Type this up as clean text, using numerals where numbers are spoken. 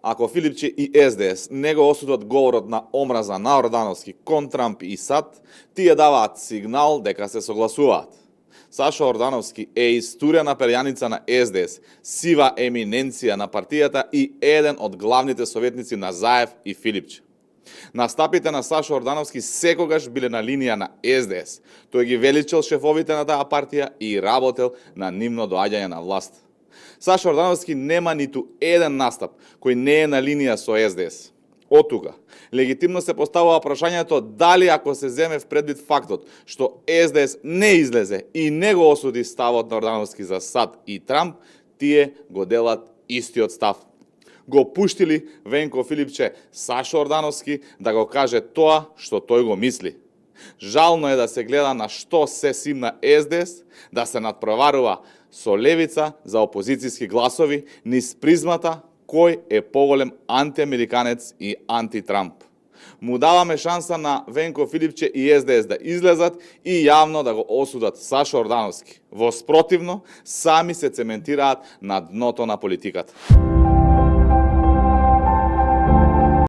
Ако Филипче и СДС не го осудат говорот на омраза на Ордановски кон Трамп и САД, тие даваат сигнал дека се согласуваат. Сашо Ордановски е истурена перјаница на СДС, сива еминенција на партијата и еден од главните советници на Заев и Филипче. Настапите на Сашо Ордановски секогаш биле на линија на СДС. Тој ги величил шефовите на таа партија и работел на нивно доаѓање на власт. Сашо Ордановски нема ниту еден настап кој не е на линија со СДС. Од тука, легитимно се поставува прашањето дали ако се земе в предвид фактот што СДС не излезе и не го осуди ставот на Ордановски за САД и Трамп, тие го делат истиот став. Го пуштили Венко Филипче Сашо Ордановски да го каже тоа што тој го мисли. Жално е да се гледа на што се симна СДС, да се надпреварува со левица за опозицијски гласови низ призмата кој е поголем антиамериканец и антитрамп. Му даваме шанса на Венко Филипче и СДС да излезат и јавно да го осудат Сашо Ордановски. Во спротивно, сами се цементираат на дното на политиката.